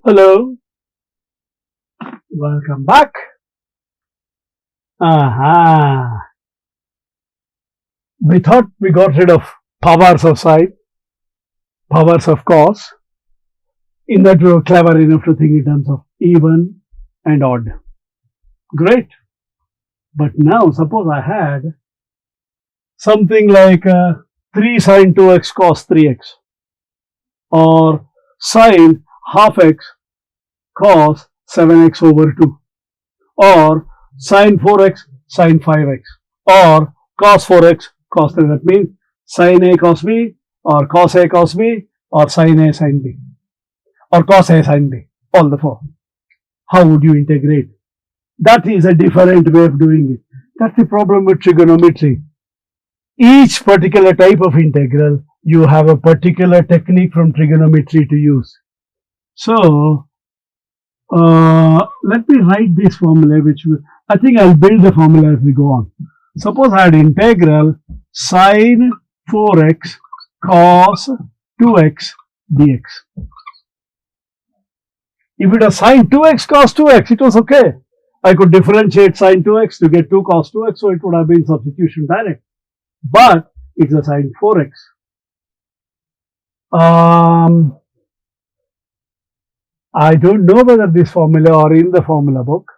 Hello, welcome back. We thought we got rid of powers of sine, powers of cos. In that we were clever enough to think in terms of even and odd. Great. But now suppose I had something like 3 sine 2x cos 3x, or sine half x cos 7x over 2, or sine 4x sine 5x, or cos 4x cos 3. That means sin A cos B, or cos A cos B, or sin A sin B, or cos A sin B, all the four. How would you integrate? That is a different way of doing it. That's the problem with trigonometry. Each particular type of integral, you have a particular technique from trigonometry to use. So, let me write this formula, I think I'll build the formula as we go on. Suppose I had integral sine 4x cos 2x dx. If it was sine 2x cos 2x, it was okay. I could differentiate sine 2x to get 2 cos 2x, so it would have been substitution direct. But it's a sine 4x. I don't know whether this formula or in the formula book,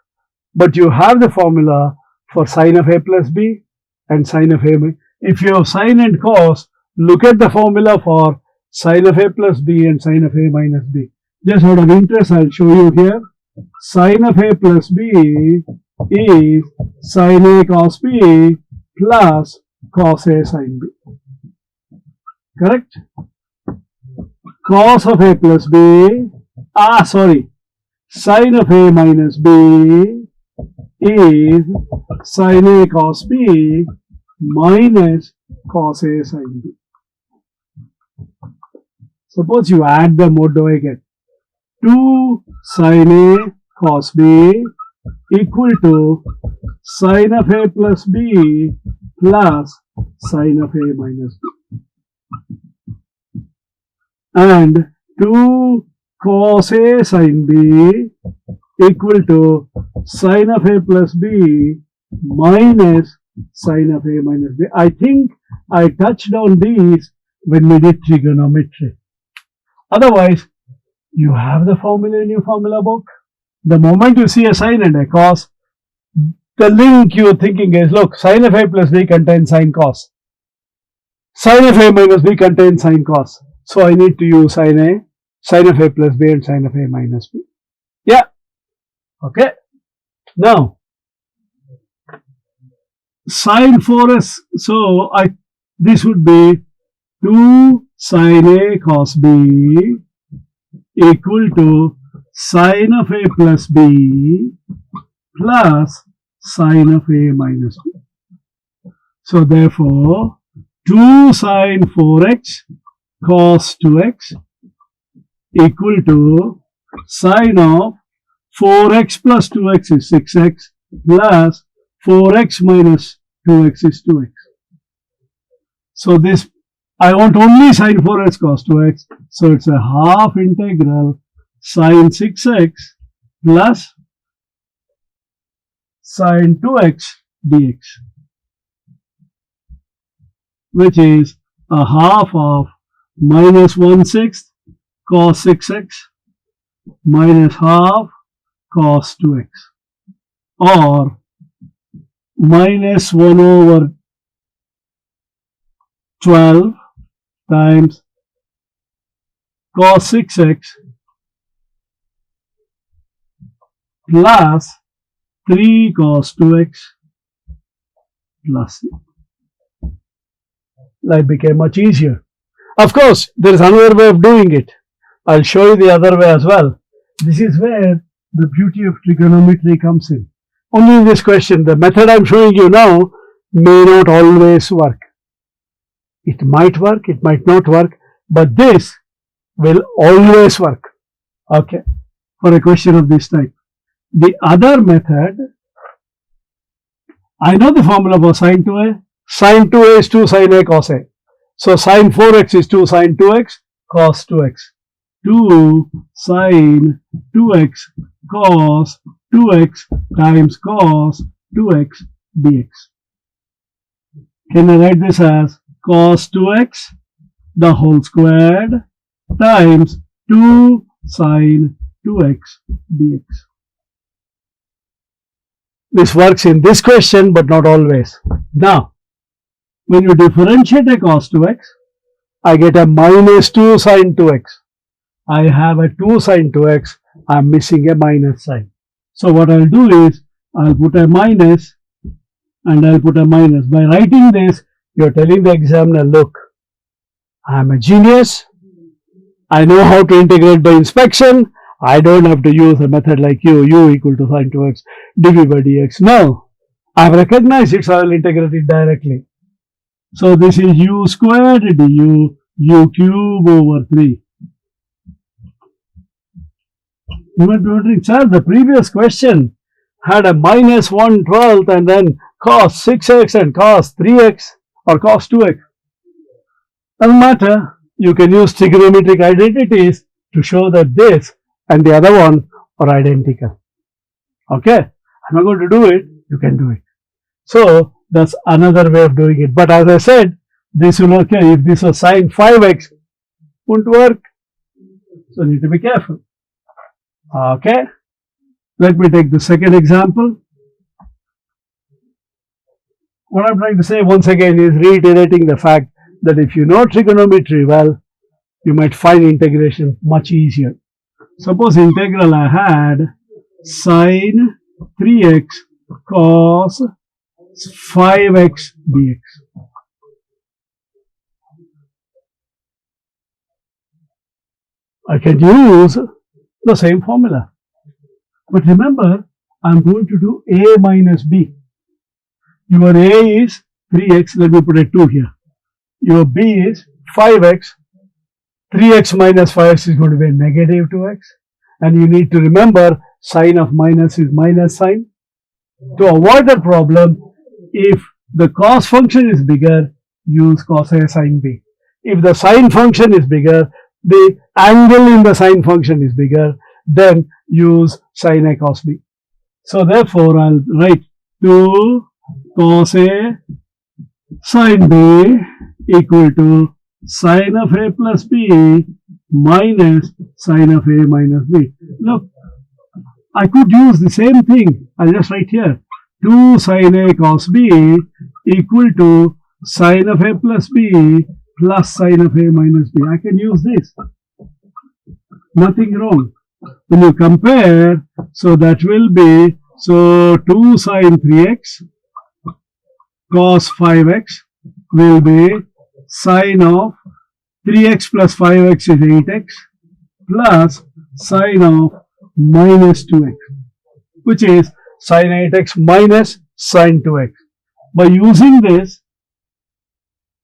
but you have the formula for sine of a plus b and sine of a. If you have sine and cos, look at the formula for sine of a plus b and sine of a minus b. Just out of interest, I'll show you here. Sine of a plus b is sine a cos b plus cos a sin b. Correct? Cos of a plus b, sine of a minus b is sine a cos b minus cos a sin b. Suppose you add them, what do I get? 2 sine a cos b equal to sine of a plus b plus sine of a minus b, and 2 cos a sin b equal to sine of a plus b minus sine of a minus b. I think I touched on these when we did trigonometry. Otherwise, you have the formula in your formula book. The moment you see a sine and a cos, the link you're thinking is, look, sine of a plus b contains sine cos. Sine of a minus b contains sine cos. So I need to use sine of a plus b and sine of a minus b. Yeah. Okay. Now, sine 4s, so this would be 2 sine a cos b equal to sine of a plus b plus sine of a minus b. So therefore, 2 sine 4x cos 2x equal to sine of 4x plus 2x is 6x plus 4x minus 2x is 2x. So this, I want only sine 4x cos 2x, so it's a half integral sine 6x plus sine 2x dx, which is a half of minus 1/6 cos 6x minus half cos 2x, or minus 1 over 12 times cos 6x plus 3 cos 2x plus 6. Life became much easier. Of course, there is another way of doing it. I'll show you the other way as well. This is where the beauty of trigonometry comes in. Only in this question, the method I'm showing you now may not always work. It might work, it might not work, but this will always work. Okay, for a question of this type. The other method, I know the formula for sine 2a. Sine 2a is 2 sine a cos a. So sine 4x is 2 sine 2x cos 2x. 2 sine 2x cos 2x times cos 2x dx. Can I write this as cos 2x the whole squared times 2 sine 2x dx. This works in this question but not always. Now, when you differentiate a cos 2x, I get a minus 2 sine 2x. I have a 2 sine 2x, I am missing a minus sign. So what I will do is, I will put a minus and I will put a minus. By writing this, you are telling the examiner, look, I am a genius, I know how to integrate by inspection, I don't have to use a method like u equal to sine 2x dv by dx. No, I have recognized it, so I will integrate it directly. So this is u squared du u cube over 3. You might be wondering, sir, the previous question had a minus 1/12 and then cos 6x and cos 3x or cos 2x. Doesn't matter. You can use trigonometric identities to show that this and the other one are identical. Okay? I'm not going to do it. You can do it. So that's another way of doing it. But as I said, this will work. If this was sine 5x, won't work. So you need to be careful. Okay? Let me take the second example. What I'm trying to say once again is reiterating the fact that if you know trigonometry well, you might find integration much easier. Suppose integral I had sine 3x cos 5x dx. I can use the same formula. But remember, I'm going to do a minus b. Your a is 3x, let me put a 2 here. Your b is 5x. 3x minus 5x is going to be a negative 2x. And you need to remember, sign of minus is minus sign. To avoid that problem, if the cos function is bigger, use CosASinB. If the sine function is bigger, the angle in the sine function is bigger, then use Sinacosb. So therefore, I'll write 2 CosASinB equal to sine of a plus b minus sine of a minus b. Look, I could use the same thing. I'll just write here 2 sine a cos b equal to sine of a plus b plus sine of a minus b. I can use this. Nothing wrong. When you compare, so that will be, so 2 sine 3x cos 5x will be sine of 3x plus 5x is 8x plus sine of minus 2x, which is sine 8x minus sine 2x. By using this,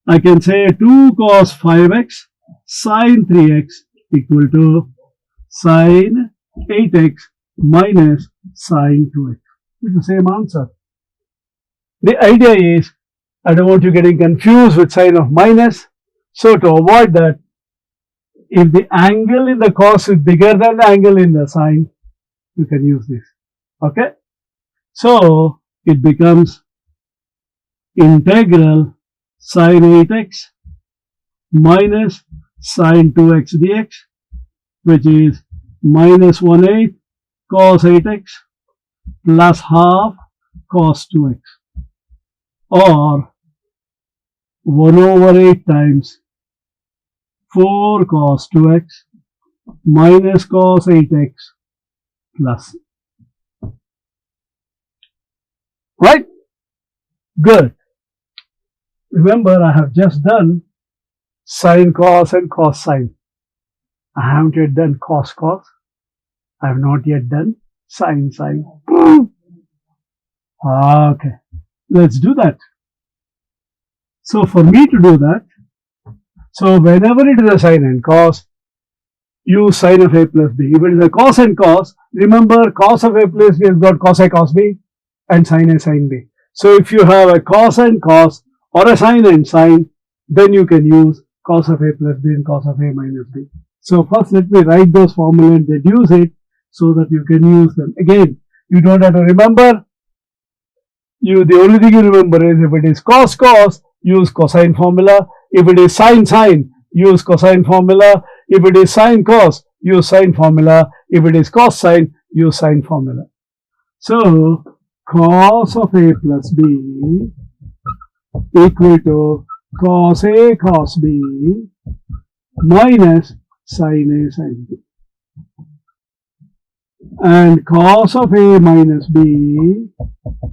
I can say 2 cos 5x sine 3x equal to sine 8x minus sine 2x. It's the same answer. The idea is, I don't want you getting confused with sign of minus. So to avoid that, if the angle in the cos is bigger than the angle in the sine, you can use this. Okay? So it becomes integral sine 8x minus sine 2x dx, which is minus 1/8 cos 8x plus half cos 2x, or 1/8 times 4 cos 2x minus cos 8x plus. Right? Good. Remember, I have just done sine cos and cos sine. I haven't yet done cos cos. I have not yet done sine sine. Okay. Let's do that. So for me to do that, so whenever it is a sine and cos, use sine of a plus b. If it is a cos and cos, remember cos of a plus b has got Cosacosb and sine a sine b. So if you have a cos and cos or a sine and sine, then you can use cos of a plus b and cos of a minus b. So first let me write those formulae and deduce it so that you can use them. Again, you don't have to remember. The only thing you remember is if it is cos, use cosine formula. If it is sine, use cosine formula. If it is sine, cos, use sine formula. If it is cos, sine, use sine formula. So, cos of A plus B equal to cos A cos B minus sin A sin B. And cos of A minus B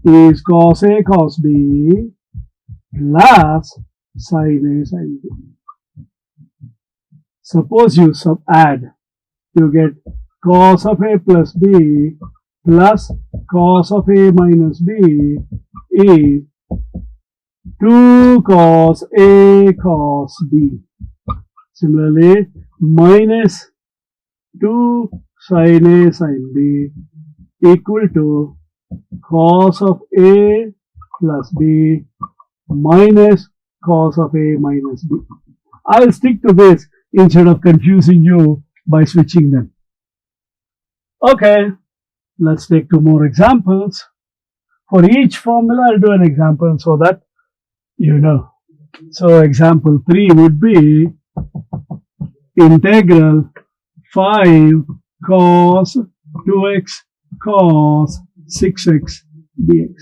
is cos A cos B plus sin A sin B. Suppose you add, you get cos of A plus B plus cos of A minus B is 2 cos A cos B. Similarly, minus 2 sin A sin B equal to cos of A plus B minus cos of A minus B. I'll stick to this instead of confusing you by switching them. Okay, let's take 2 more examples. For each formula, I'll do an example so that you know. So example 3 would be integral 5 cos 2x cos 6x dx.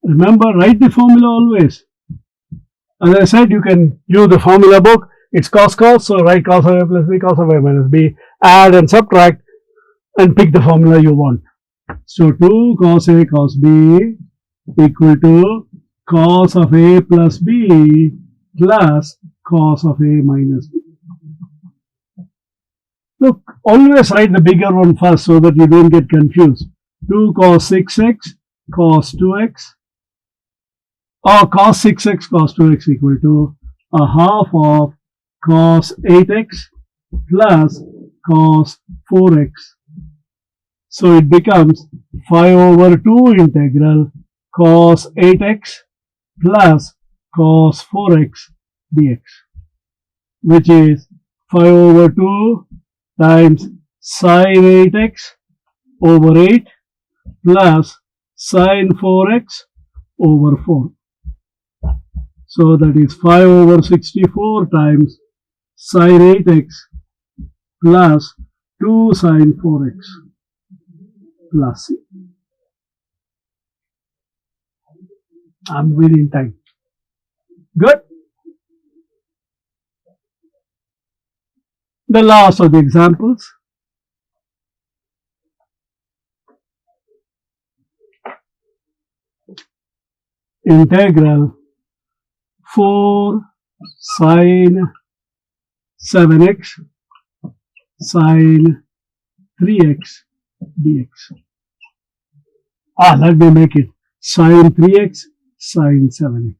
Remember, write the formula always. As I said, you can use the formula book. It's cos, so write cos of A plus B, cos of A minus B. Add and subtract and pick the formula you want. So 2 cos A cos B equal to cos of A plus B plus cos of A minus B. Look, always write the bigger one first so that you don't get confused. 2 cos 6x cos 2x or cos 6x cos 2x equal to a half of cos 8x plus cos 4x. So it becomes 5 over 2 integral cos 8x plus cos 4x dx, which is 5 over 2 times sin 8x over 8 plus sin 4x over 4. So that is 5 over 64 times sin 8x plus 2 sin 4x plus C. I'm within time. Good. The last of the examples. Integral 4 sin 7x sin 3x dx. Let me make it sin 3x sin 7x.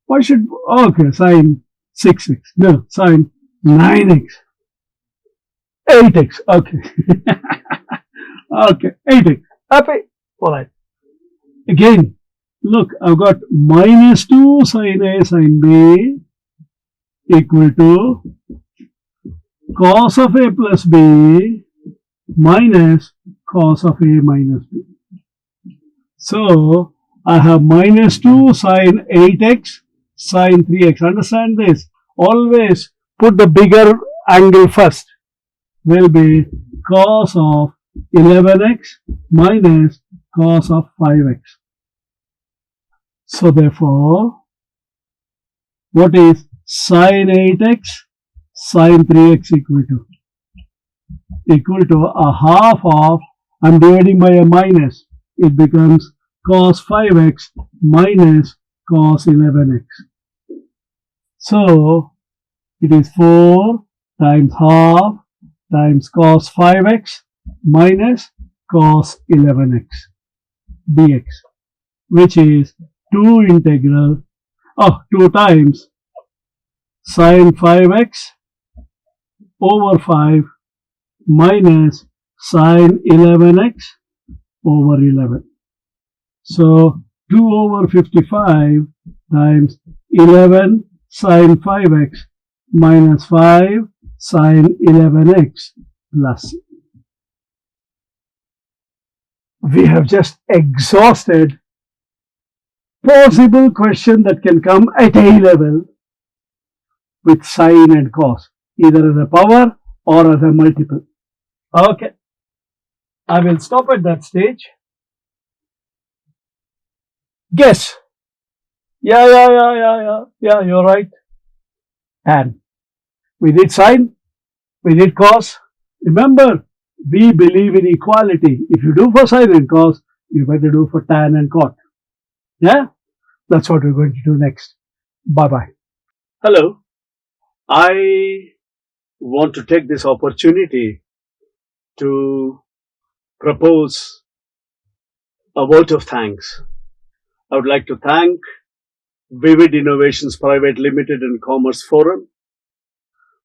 Why should, okay, sin 6x, no, sin 9x, 8x, okay, okay, 8x, happy, alright. Again, look, I've got minus 2 sin A sin B equal to cos of A plus B minus cos of A minus B. So, I have minus 2 sin 8x sin 3x. Understand this? Always put the bigger angle first. Will be cos of 11x minus cos of 5x. So, therefore, what is sin 8x sin 3x equal to? Equal to a half of, I'm dividing by a minus, it becomes cos 5x minus cos 11x. So, it is 4 times half times cos 5x minus cos 11x dx, which is 2 integral, 2 times sin 5x over 5 minus sin 11x over 11. So 2 over 55 times 11 sine 5x minus 5 sine 11x plus. We have just exhausted possible question that can come at A level with sine and cos, either as a power or as a multiple. Okay, I will stop at that stage. Guess. Yeah, you're right. And we did sine, we did cos. Remember, we believe in equality. If you do for sine and cos, you better do for tan and cot. Yeah? That's what we're going to do next. Bye-bye. Hello. I want to take this opportunity to propose a vote of thanks. I would like to thank Vivid Innovations Private Limited and Commerce Forum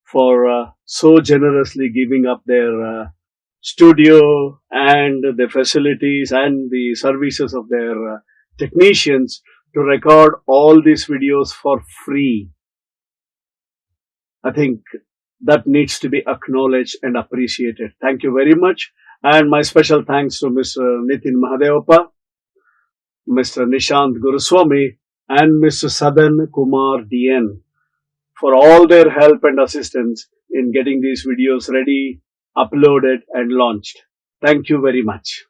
for so generously giving up their studio and the facilities and the services of their technicians to record all these videos for free. I think that needs to be acknowledged and appreciated. Thank you very much. And my special thanks to Mr. Nitin Mahadevappa, Mr. Nishant Guruswamy, and Mr. Sadan Kumar DN for all their help and assistance in getting these videos ready, uploaded and launched. Thank you very much.